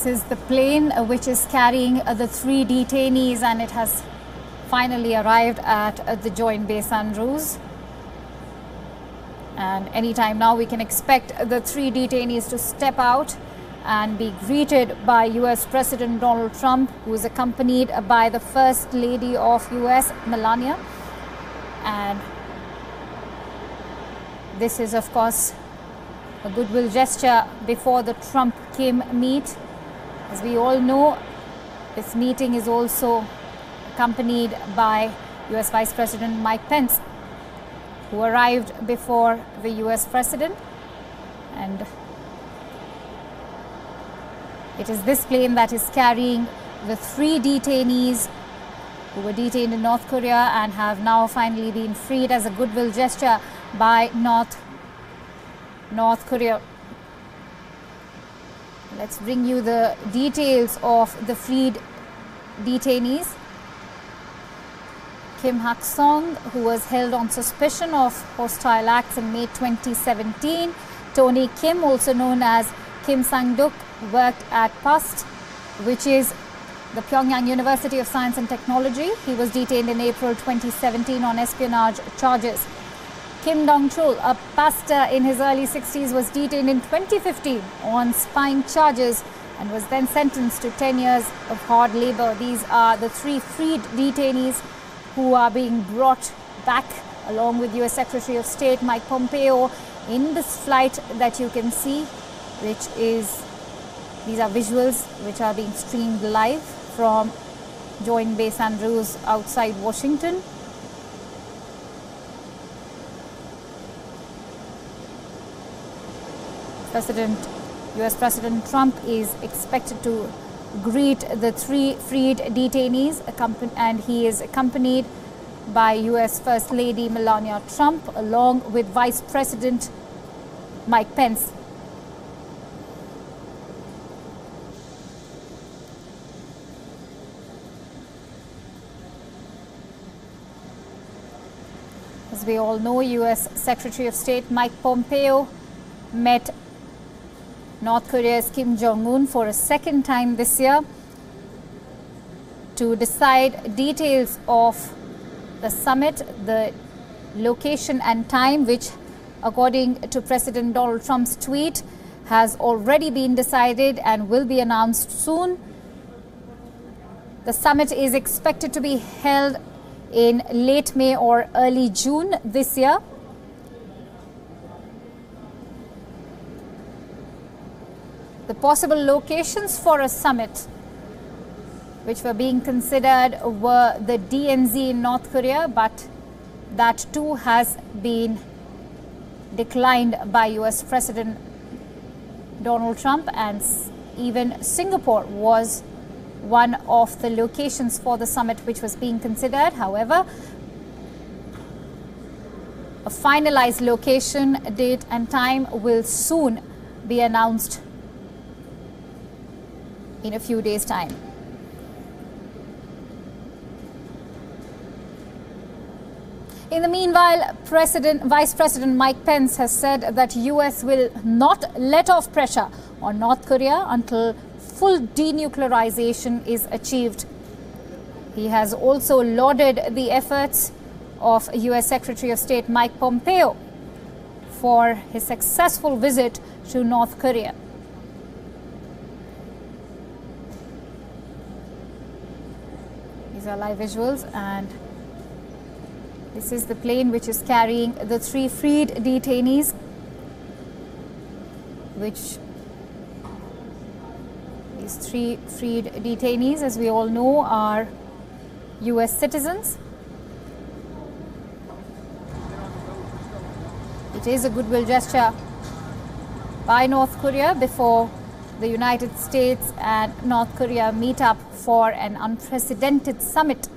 This is the plane which is carrying the 3 detainees, and it has finally arrived at the joint base Andrews. And anytime now we can expect the 3 detainees to step out and be greeted by US President Donald Trump, who is accompanied by the First Lady of US, Melania. And this is, of course, a goodwill gesture before the Trump-Kim meet. As we all know, this meeting is also accompanied by US Vice President Mike Pence, who arrived before the US President. And it is this plane that is carrying the 3 detainees who were detained in North Korea and have now finally been freed as a goodwill gesture by North Korea. Let's bring you the details of the freed detainees. Kim Hak-song, who was held on suspicion of hostile acts in May 2017. Tony Kim, also known as Kim Sang-duk, worked at PUST, which is the Pyongyang University of Science and Technology. He was detained in April 2017 on espionage charges. Kim Dong-chul, a pastor in his early 60s, was detained in 2015 on spying charges and was then sentenced to 10 years of hard labor. These are the 3 freed detainees who are being brought back along with US Secretary of State Mike Pompeo in this flight that you can see, which is, these are visuals which are being streamed live from Joint Base Andrews outside Washington. US President Trump is expected to greet the 3 freed detainees, and he is accompanied by US First Lady Melania Trump along with Vice President Mike Pence. As we all know, US Secretary of State Mike Pompeo met North Korea's Kim Jong-un for a second time this year to decide details of the summit, the location and time, which, according to President Donald Trump's tweet, has already been decided and will be announced soon. The summit is expected to be held in late May or early June this year. The possible locations for a summit which were being considered were the DMZ in North Korea, but that too has been declined by US President Donald Trump, and even Singapore was one of the locations for the summit which was being considered. However, a finalized location, date and time will soon be announced in a few days' time. In the meanwhile, Vice President Mike Pence has said that US will not let off pressure on North Korea until full denuclearization is achieved. He has also lauded the efforts of US Secretary of State Mike Pompeo for his successful visit to North Korea. These are live visuals, and this is the plane which is carrying the 3 freed detainees, which these 3 freed detainees, as we all know, are US citizens. It is a goodwill gesture by North Korea before the United States and North Korea meet up for an unprecedented summit.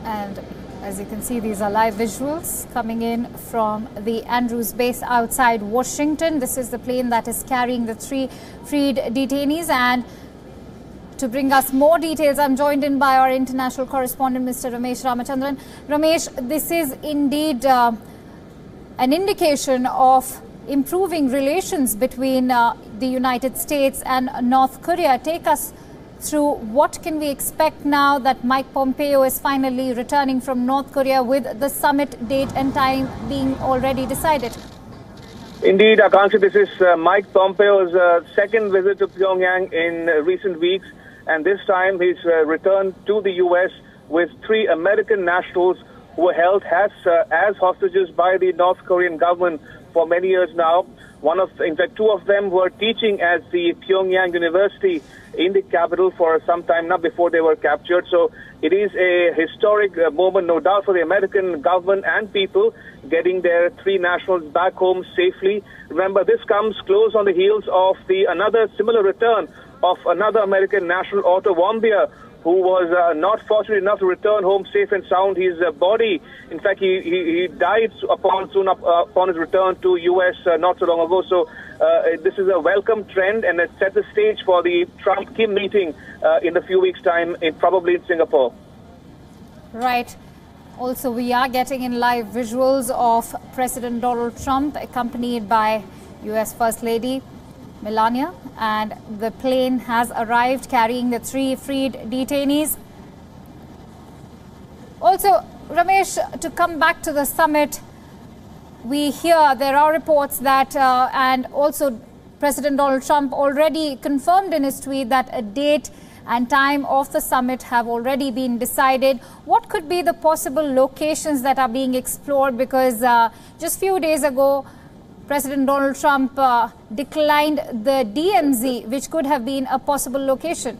And as you can see, these are live visuals coming in from the Andrews base outside Washington. This is the plane that is carrying the 3 freed detainees. And to bring us more details, I'm joined in by our international correspondent, Mr. Ramesh Ramachandran. Ramesh, this is indeed an indication of improving relations between the United States and North Korea. Take us through what can we expect now that Mike Pompeo is finally returning from North Korea with the summit date and time being already decided. Indeed, Akanksha, this is Mike Pompeo's second visit to Pyongyang in recent weeks, and this time he's returned to the U.S. with 3 American nationals who were held as hostages by the North Korean government for many years now. In fact, 2 of them were teaching at the Pyongyang University in the capital for some time now before they were captured. So it is a historic moment, no doubt, for the American government and people getting their 3 nationals back home safely. Remember, this comes close on the heels of another similar return of another American national, Otto Warmbier, who was not fortunate enough to return home safe and sound. His body, in fact, he died upon his return to U.S. Not so long ago. So this is a welcome trend, and it sets the stage for the Trump-Kim meeting in a few weeks' time, probably in Singapore. Right. Also, we are getting in live visuals of President Donald Trump accompanied by U.S. First Lady Melania, and the plane has arrived carrying the 3 freed detainees. Also, Ramesh, to come back to the summit, we hear there are reports that, and also President Donald Trump already confirmed in his tweet that a date and time of the summit have already been decided. What could be the possible locations that are being explored? Because just a few days ago, President Donald Trump declined the DMZ, which could have been a possible location.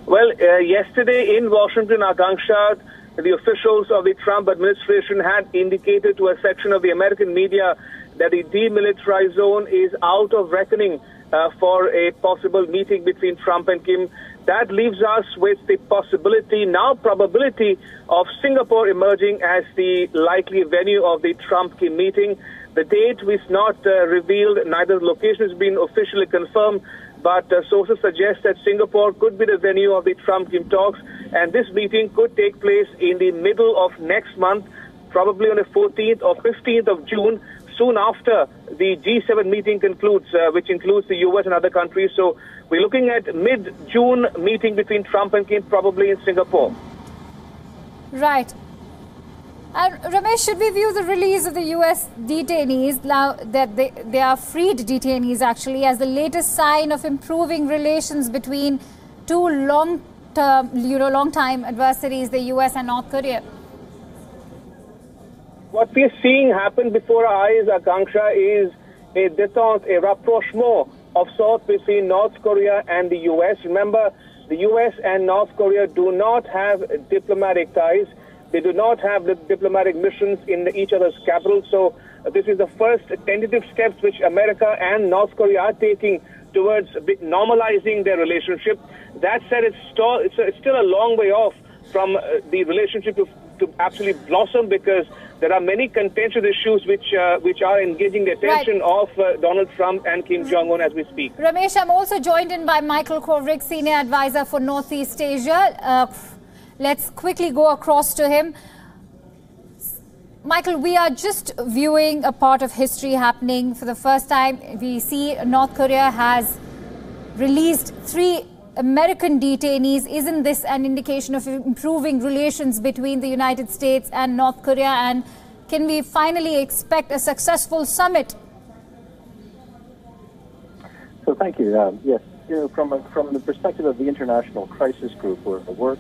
Well, yesterday in Washington, Akanksha, the officials of the Trump administration had indicated to a section of the American media that the demilitarized zone is out of reckoning for a possible meeting between Trump and Kim. That leaves us with the possibility, now probability, of Singapore emerging as the likely venue of the Trump-Kim meeting. The date is not revealed, neither location has been officially confirmed, but sources suggest that Singapore could be the venue of the Trump-Kim talks, and this meeting could take place in the middle of next month, probably on the 14th or 15th of June, soon after the G7 meeting concludes, which includes the U.S. and other countries. So we're looking at mid-June meeting between Trump and Kim, probably in Singapore. Right. Ramesh, should we view the release of the U.S. detainees, now that they are freed detainees actually, as the latest sign of improving relations between 2 long-time adversaries, the U.S. and North Korea? What we're seeing happen before our eyes, Akanksha, is a détente, a rapprochement of sorts between North Korea and the U.S. Remember, the U.S. and North Korea do not have diplomatic ties. They do not have the diplomatic missions in each other's capital. So this is the first tentative steps which America and North Korea are taking towards normalizing their relationship. That said, it's still a long way off from the relationship to actually blossom, because there are many contentious issues which are engaging the attention of Donald Trump and Kim Jong-un as we speak. Ramesh, I'm also joined in by Michael Kovrig, Senior Advisor for Northeast Asia. Let's quickly go across to him. Michael, we are just viewing a part of history happening for the first time. We see North Korea has released 3 American detainees. Isn't this an indication of improving relations between the United States and North Korea? And can we finally expect a successful summit? So thank you. Yes, from the perspective of the International Crisis Group or the work,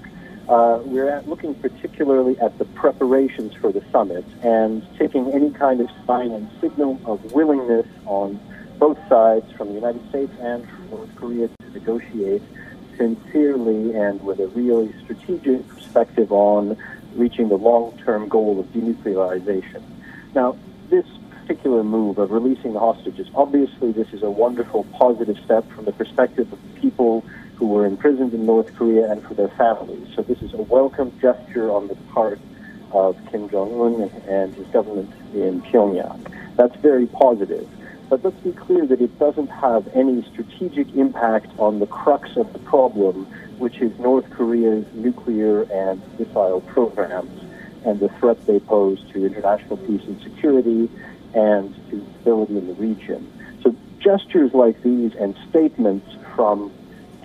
we're looking particularly at the preparations for the summit and taking any kind of sign and signal of willingness on both sides, from the United States and from North Korea, to negotiate sincerely and with a really strategic perspective on reaching the long-term goal of denuclearization. Now, this particular move of releasing the hostages, obviously this is a wonderful positive step from the perspective of people who were imprisoned in North Korea and for their families. So this is a welcome gesture on the part of Kim Jong-un and his government in Pyongyang. That's very positive. But let's be clear that it doesn't have any strategic impact on the crux of the problem, which is North Korea's nuclear and missile programs and the threat they pose to international peace and security and to stability in the region. So gestures like these and statements from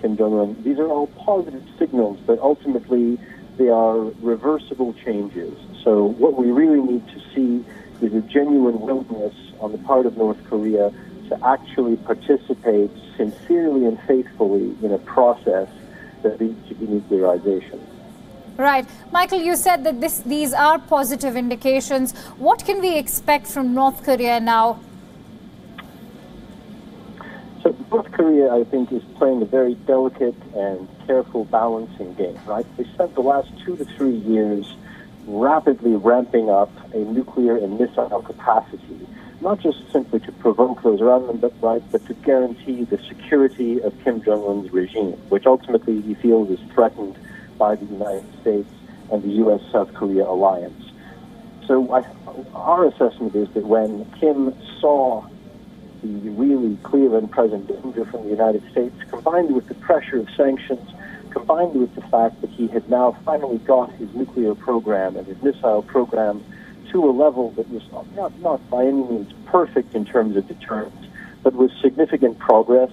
Kim Jong-un, these are all positive signals, but ultimately they are reversible changes. So what we really need to see is a genuine willingness on the part of North Korea to actually participate sincerely and faithfully in a process that leads to denuclearization. Right. Michael, you said that these are positive indications. What can we expect from North Korea now? So North Korea, I think, is playing a very delicate and careful balancing game, right? They spent the last 2 to 3 years rapidly ramping up a nuclear and missile capacity, not just simply to provoke those around them, but to guarantee the security of Kim Jong-un's regime, which ultimately he feels is threatened by the United States and the U.S.-South Korea alliance. So our assessment is that when Kim saw the really clear and present danger from the United States, combined with the pressure of sanctions, combined with the fact that he had now finally got his nuclear program and his missile program to a level that was not by any means perfect in terms of deterrence, but was significant progress.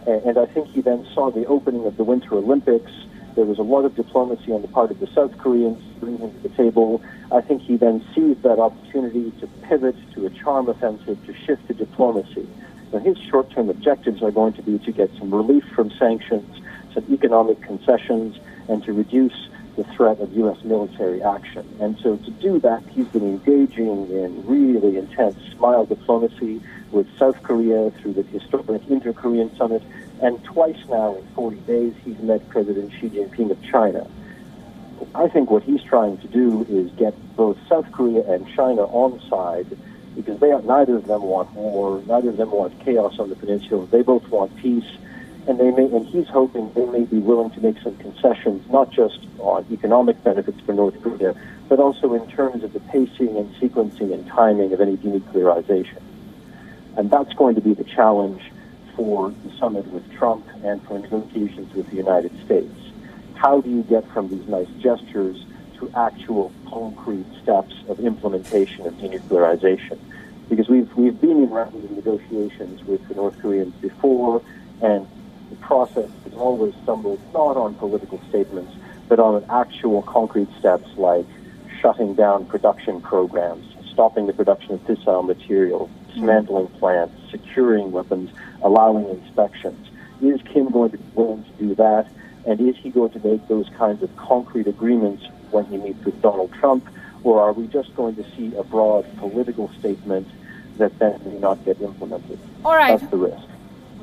And I think he then saw the opening of the Winter Olympics. There was a lot of diplomacy on the part of the South Koreans to bring him to the table. I think he then seized that opportunity to pivot to a charm offensive, to shift to diplomacy. Now, his short-term objectives are going to be to get some relief from sanctions, some economic concessions, and to reduce the threat of U.S. military action. And so to do that, he's been engaging in really intense smile diplomacy with South Korea through the historic Inter-Korean Summit, and twice now in 40 days he's met President Xi Jinping of China. I think what he's trying to do is get both South Korea and China on side, because neither of them want war, neither of them want chaos on the peninsula. They both want peace, and he's hoping they may be willing to make some concessions, not just on economic benefits for North Korea, but also in terms of the pacing and sequencing and timing of any denuclearization. And that's going to be the challenge for the summit with Trump and for negotiations with the United States. How do you get from these nice gestures to actual concrete steps of implementation of denuclearization? Because we've been in rounds of negotiations with the North Koreans before, and the process has always stumbled not on political statements, but on actual concrete steps like shutting down production programs, stopping the production of fissile materials, dismantling plants, securing weapons, allowing inspections. Is Kim going to be willing to do that? And is he going to make those kinds of concrete agreements when he meets with Donald Trump? Or are we just going to see a broad political statement that then may not get implemented? All right. That's the risk.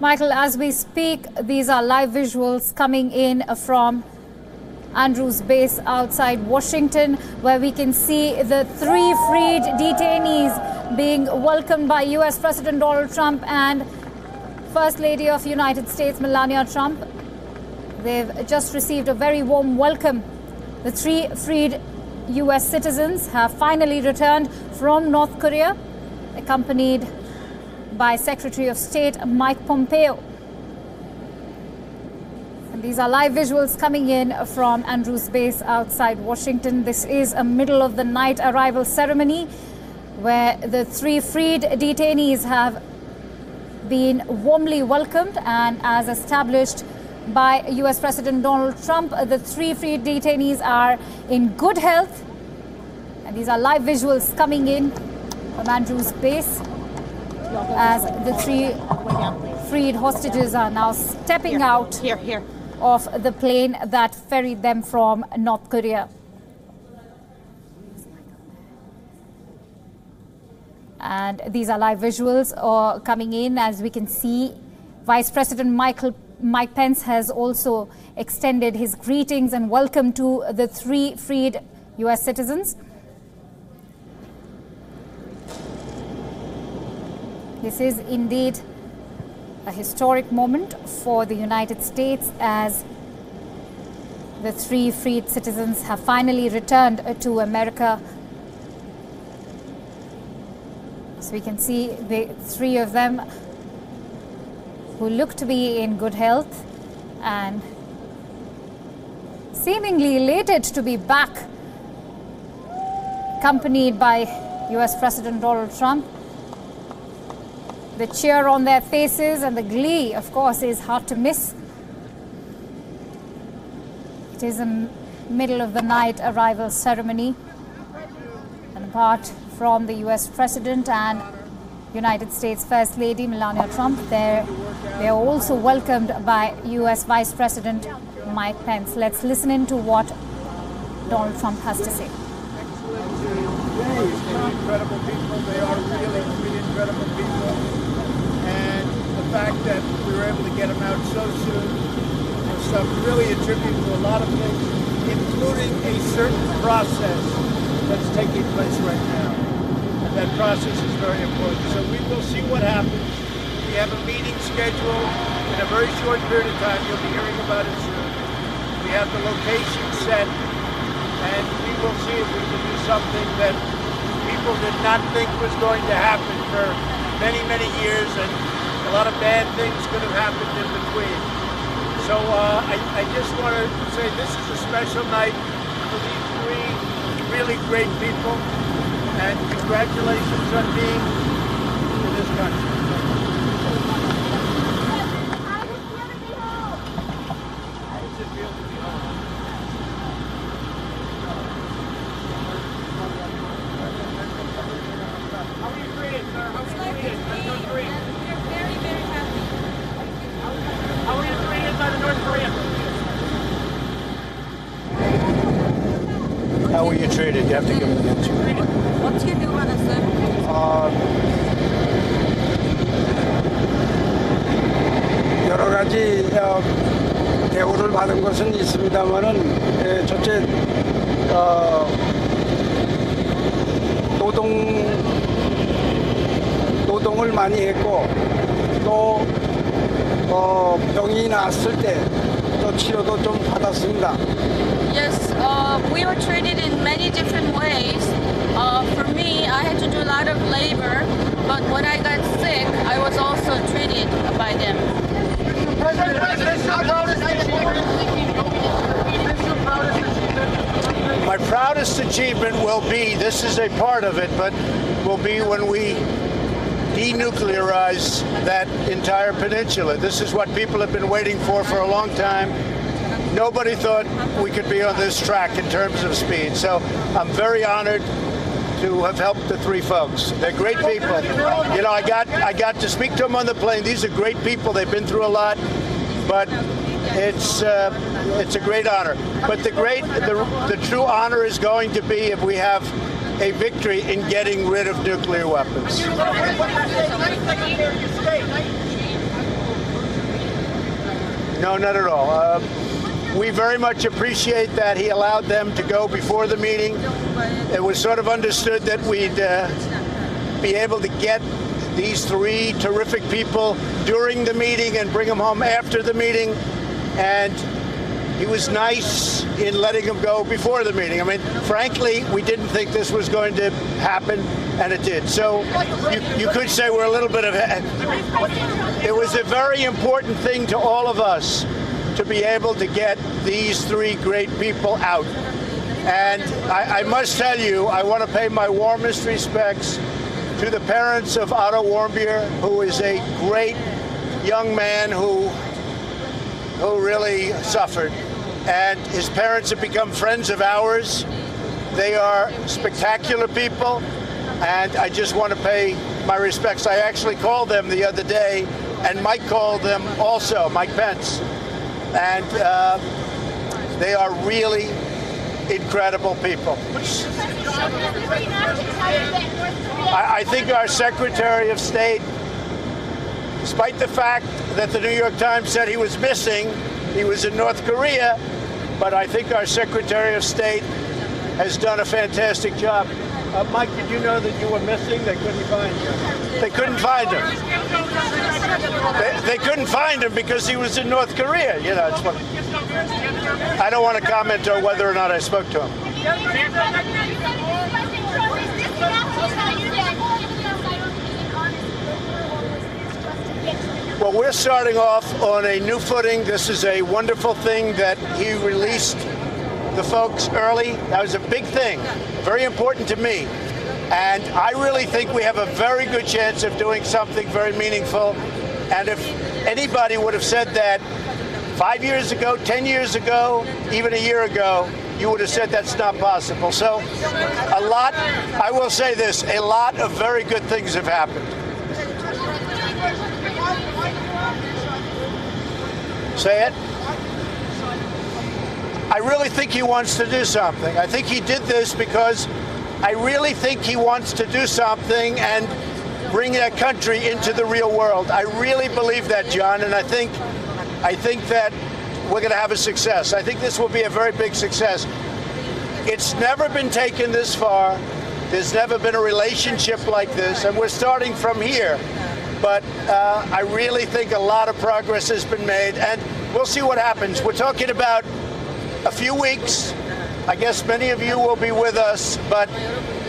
Michael, as we speak, these are live visuals coming in from Andrews Base outside Washington, where we can see the 3 freed detainees being welcomed by U.S. President Donald Trump and First Lady of the United States, Melania Trump. They've just received a very warm welcome. The 3 freed U.S. citizens have finally returned from North Korea, accompanied by Secretary of State Mike Pompeo. And these are live visuals coming in from Andrews Base outside Washington. This is a middle of the night arrival ceremony where the 3 freed detainees have been warmly welcomed, and as established by U.S. President Donald Trump, the 3 freed detainees are in good health. And these are live visuals coming in from Andrews Base as the 3 freed hostages are now stepping out of the plane that ferried them from North Korea. And these are live visuals coming in. As we can see, Vice President Mike Pence has also extended his greetings and welcome to the 3 freed U.S. citizens. This is indeed a historic moment for the United States as the 3 freed citizens have finally returned to America. So we can see the 3 of them who look to be in good health and seemingly elated to be back, accompanied by US President Donald Trump. The cheer on their faces and the glee, of course, is hard to miss. It is a middle of the night arrival ceremony, and apart from the US President and United States First Lady Melania Trump, they are also welcomed by US Vice President Mike Pence. Let's listen in to what Donald Trump has to say. Incredible people. They are really incredible people. And the fact that we were able to get them out so soon and stuff really attributed to a lot of things, including a certain process that's taking place right now. And that process is very important. So we will see what happens. We have a meeting scheduled in a very short period of time. You'll be hearing about it soon. We have the location set, and we will see if we can do something that people did not think was going to happen for many years, and a lot of bad things could have happened in between. So I just want to say this is a special night for these 3 really great people, and congratulations on being in this country. How were you treated? You have to give me an answer. 어떻게 교환했어요? 여러 가지 대우를 받은 것은 있습니다만은 첫째 노동을 많이 했고 또 병이 났을 때 또 치료도 좀 받았습니다. Yes, we were treated in many different ways. For me, I had to do a lot of labor, but when I got sick, I was also treated by them. My proudest achievement will be, this is a part of it, but will be when we denuclearize that entire peninsula. This is what people have been waiting for a long time. Nobody thought we could be on this track in terms of speed. So I'm very honored to have helped the 3 folks. They're great people. You know, I got to speak to them on the plane. These are great people. They've been through a lot, but it's a great honor. But the true honor is going to be if we have a victory in getting rid of nuclear weapons. No, not at all. We very much appreciate that he allowed them to go before the meeting. It was sort of understood that we'd be able to get these 3 terrific people during the meeting and bring them home after the meeting. And he was nice in letting them go before the meeting. I mean, frankly, we didn't think this was going to happen, and it did. So you could say we're a little bit of... It was a very important thing to all of us to be able to get these 3 great people out. And I must tell you, I want to pay my warmest respects to the parents of Otto Warmbier, who is a great young man who really suffered. And his parents have become friends of ours. They are spectacular people, and I just want to pay my respects. I actually called them the other day, and Mike called them also, Mike Pence. And they are really incredible people. I think our Secretary of State, despite the fact that the New York Times said he was missing, he was in North Korea, but I think our Secretary of State has done a fantastic job. Mike, did you know that you were missing? They couldn't find you. They couldn't find him. They couldn't find him because he was in North Korea. You know, it's funny. I don't want to comment on whether or not I spoke to him. Well, we're starting off on a new footing. This is a wonderful thing that he released the folks early. That was a big thing, very important to me. And I really think we have a very good chance of doing something very meaningful. And if anybody would have said that 5 years ago, 10 years ago, even a year ago, you would have said that's not possible. So I will say this, a lot of very good things have happened. Say it. I really think he wants to do something. I think he did this because I really think he wants to do something and bring that country into the real world. I really believe that, John, and I think that we're going to have a success. I think this will be a very big success. It's never been taken this far. There's never been a relationship like this, and we're starting from here. But I really think a lot of progress has been made, and we'll see what happens. We're talking about a few weeks. I guess many of you will be with us, but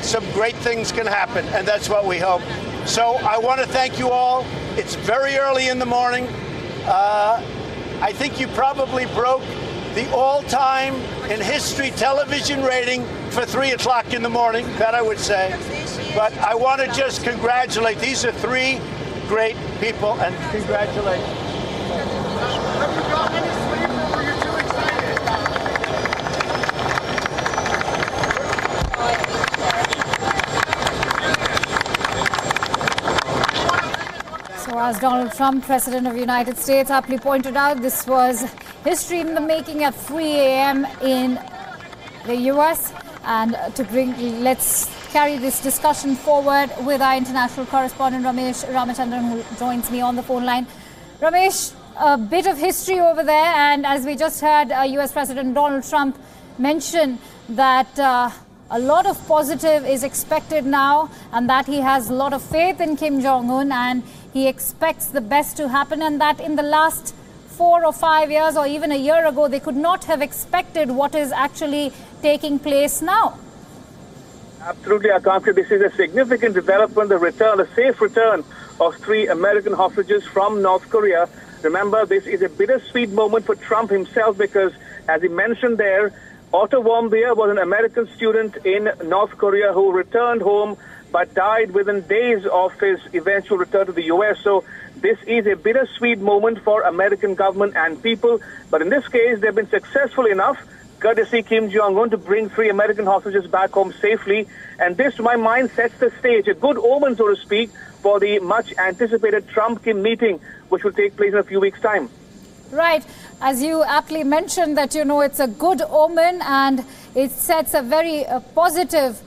some great things can happen, and that's what we hope. So I want to thank you all. It's very early in the morning. I think you probably broke the all-time in history television rating for 3 o'clock in the morning, that I would say. But I want to just congratulate. These are 3 great people, and congratulations. So as Donald Trump, President of the United States, aptly pointed out, this was history in the making at 3 a.m. in the U.S. And let's carry this discussion forward with our international correspondent Ramesh Ramachandran, who joins me on the phone line. Ramesh, a bit of history over there, and as we just heard U.S. President Donald Trump mention that a lot of positive is expected now, and that he has a lot of faith in Kim Jong-un, and he expects the best to happen, and that in the last 4 or 5 years or even a year ago, they could not have expected what is actually taking place now. Absolutely, Akanksha. This is a significant development, a safe return of 3 American hostages from North Korea. Remember, this is a bittersweet moment for Trump himself because, as he mentioned there, Otto Warmbier was an American student in North Korea who returned home but died within days of his eventual return to the U.S. So this is a bittersweet moment for American government and people. But in this case, they've been successful enough, courtesy Kim Jong-un, to bring 3 American hostages back home safely. And this, to my mind, sets the stage, a good omen, so to speak, for the much-anticipated Trump-Kim meeting, which will take place in a few weeks' time. Right. As you aptly mentioned that, it's a good omen and it sets a very positive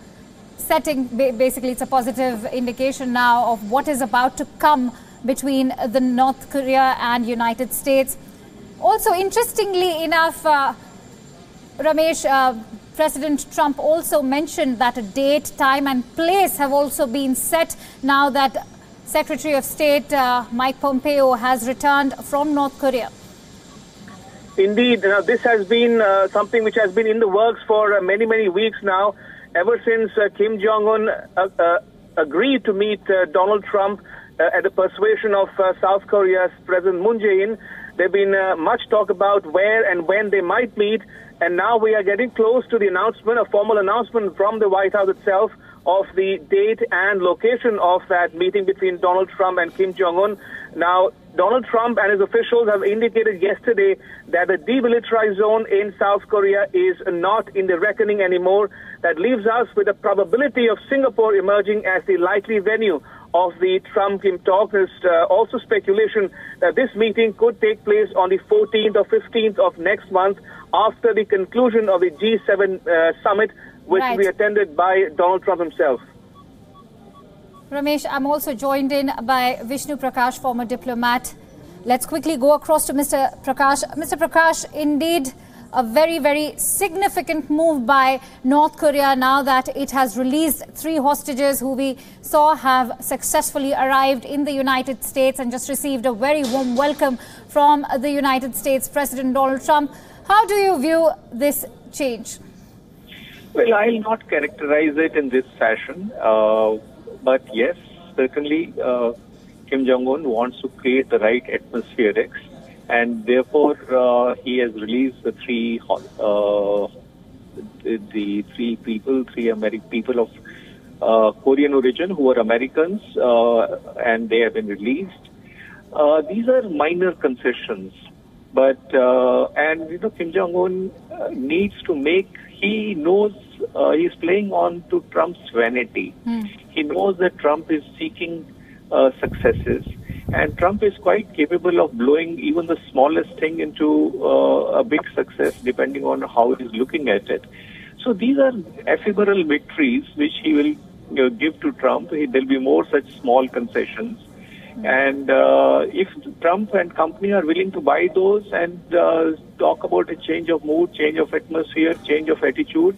setting. Basically, it's a positive indication now of what is about to come between the North Korea and United States. Also, interestingly enough, Ramesh, President Trump also mentioned that a date, time and place have also been set now that Secretary of State Mike Pompeo has returned from North Korea. Indeed, this has been something which has been in the works for many, many weeks now, ever since Kim Jong-un agreed to meet Donald Trump at the persuasion of South Korea's President Moon Jae-in. There's been much talk about where and when they might meet, and now we are getting close to the announcement, a formal announcement from the White House itself of the date and location of that meeting between Donald Trump and Kim Jong-un. Now, Donald Trump and his officials have indicated yesterday that the demilitarized zone in South Korea is not in the reckoning anymore. That leaves us with the probability of Singapore emerging as the likely venue of the Trump-Kim talk. There's also speculation that this meeting could take place on the 14th or 15th of next month after the conclusion of the G7 summit, which will be attended by Donald Trump himself. Ramesh, I'm also joined in by Vishnu Prakash, former diplomat. Let's quickly go across to Mr. Prakash. Mr. Prakash, indeed, a very, very significant move by North Korea now that it has released 3 hostages who we saw have successfully arrived in the United States and just received a very warm welcome from the United States President Donald Trump. How do you view this change? Well, I'll not characterize it in this fashion, but yes, certainly Kim Jong-un wants to create the right atmospherics, and therefore he has released the 3 people of Korean origin who are Americans, and they have been released. These are minor concessions, but Kim Jong-un needs to make. He knows he's playing on to Trump's vanity. He knows that Trump is seeking successes, and Trump is quite capable of blowing even the smallest thing into a big success, depending on how he's looking at it. So these are ephemeral victories which he will give to Trump. There'll be more such small concessions. And if Trump and company are willing to buy those and talk about a change of mood, change of atmosphere, change of attitude,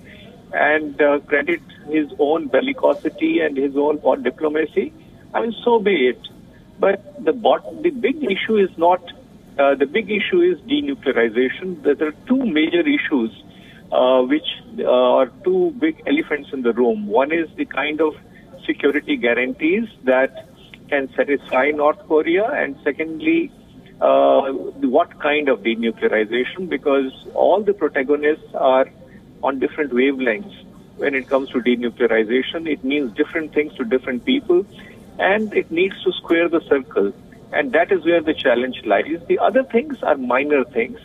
and credit his own bellicosity and his own diplomacy, I mean, so be it. But the big issue is not, the big issue is denuclearization. There are 2 major issues which are 2 big elephants in the room. One is the kind of security guarantees that can satisfy North Korea, and secondly, what kind of denuclearization, because all the protagonists are on different wavelengths when it comes to denuclearization. It means different things to different people, and it needs to square the circle, and that is where the challenge lies. The other things are minor things,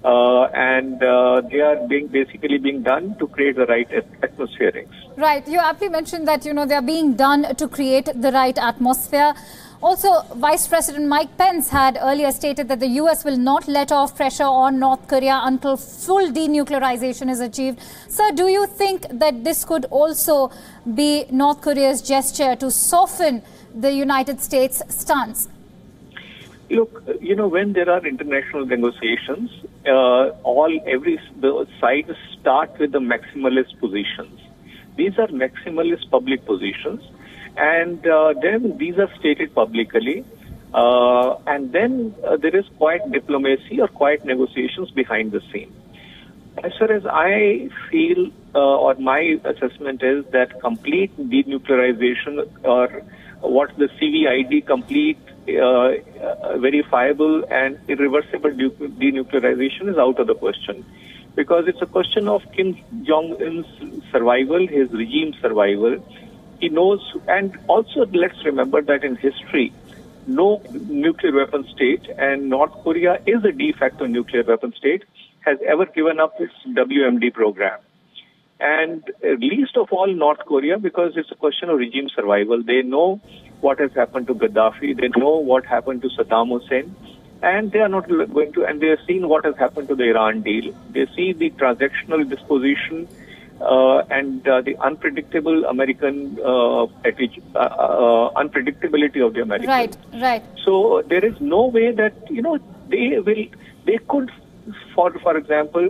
and they are basically being done to create the right atmospherics. Right. You aptly mentioned that, they are being done to create the right atmosphere. Also, Vice President Mike Pence had earlier stated that the U.S. will not let off pressure on North Korea until full denuclearization is achieved. Sir, do you think that this could also be North Korea's gesture to soften the United States' stance? Look, when there are international negotiations, the sides start with the maximalist positions. These are maximalist public positions, and then these are stated publicly, and then there is quiet diplomacy or quiet negotiations behind the scene. As far as I feel, or my assessment is that complete denuclearization, or what the CVID, complete verifiable and irreversible denuclearization, is out of the question, because it's a question of Kim Jong-un's survival, his regime survival. He knows, and also let's remember that in history, no nuclear weapon state, and North Korea is a de facto nuclear weapon state, has ever given up its WMD program. And least of all North Korea, because it's a question of regime survival. They know what has happened to Gaddafi, they know what happened to Saddam Hussein, and they are not going to, and they have seen what has happened to the Iran deal. They see the transactional disposition and the unpredictable American unpredictability of the Americans. Right. So there is no way that they could, for example,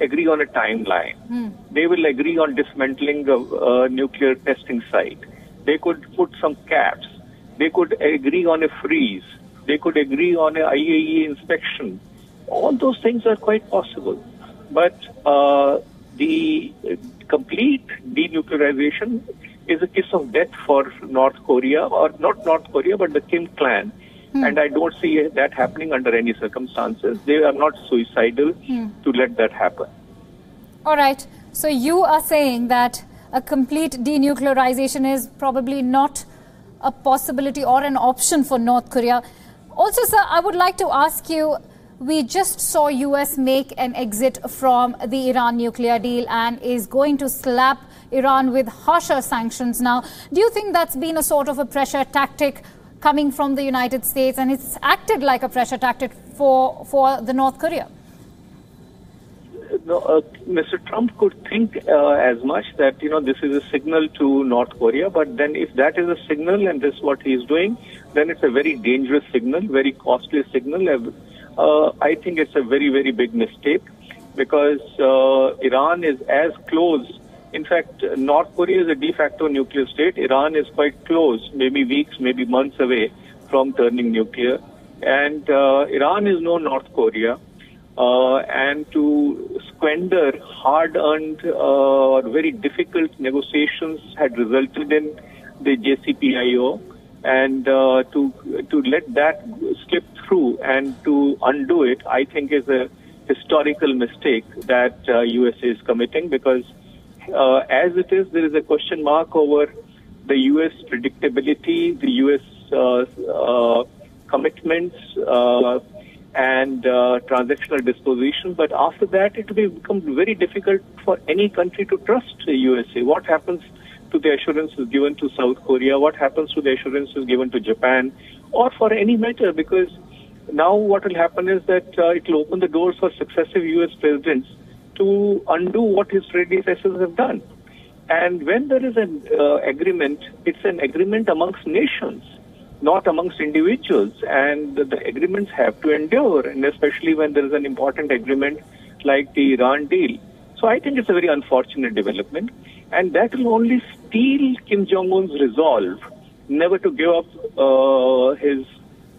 agree on a timeline. They will agree on dismantling the nuclear testing site. They could put some caps. They could agree on a freeze. They could agree on an IAEA inspection. All those things are quite possible. But the complete denuclearization is a kiss of death for North Korea, or not North Korea, but the Kim clan. And I don't see that happening under any circumstances. They are not suicidal to let that happen. All right. So you are saying that a complete denuclearization is probably not a possibility or an option for North Korea. Also, sir, I would like to ask you, we just saw US make an exit from the Iran nuclear deal and is going to slap Iran with harsher sanctions now. Do you think that's been a sort of a pressure tactic coming from the United States, and it's acted like a pressure tactic for the North Korea? No, Mr. Trump could think as much that, this is a signal to North Korea, but then if that is a signal and this is what he is doing, then it's a very dangerous signal, very costly signal, I think it's a very, very big mistake, because Iran is as close. In fact, North Korea is a de facto nuclear state. Iran is quite close, maybe weeks, maybe months away from turning nuclear. And Iran is no North Korea. And to squander hard-earned or very difficult negotiations had resulted in the JCPOA, and to let that slip through and to undo it, I think is a historical mistake that USA is committing, because as it is, there is a question mark over the U.S. predictability, the U.S. commitments, and transactional disposition. But after that, it will become very difficult for any country to trust the USA. What happens to the assurances given to South Korea? What happens to the assurances given to Japan? Or for any matter, because now what will happen is that it will open the doors for successive U.S. presidents to undo what his predecessors have done. And when there is an agreement, it's an agreement amongst nations, not amongst individuals, and the agreements have to endure, and especially when there is an important agreement like the Iran deal. So I think it's a very unfortunate development, and that will only steel Kim Jong-un's resolve never to give up his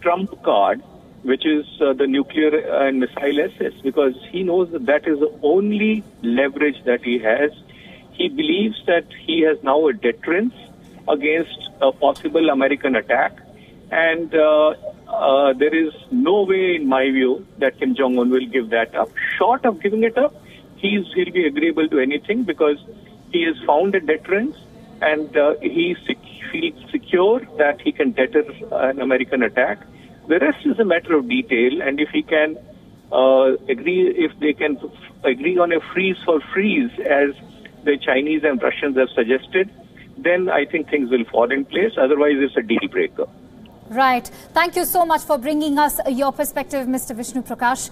trump card, which is the nuclear and missile assets, because he knows that that is the only leverage that he has. He believes that he has now a deterrence against a possible American attack. And there is no way, in my view, that Kim Jong-un will give that up. Short of giving it up, he'll be agreeable to anything, because he has found a deterrence, and he feels secure that he can deter an American attack. The rest is a matter of detail, and if he can if they can agree on a freeze for freeze, as the Chinese and Russians have suggested, then I think things will fall in place. Otherwise, it's a deal breaker. Right. Thank you so much for bringing us your perspective, Mr. Vishnu Prakash.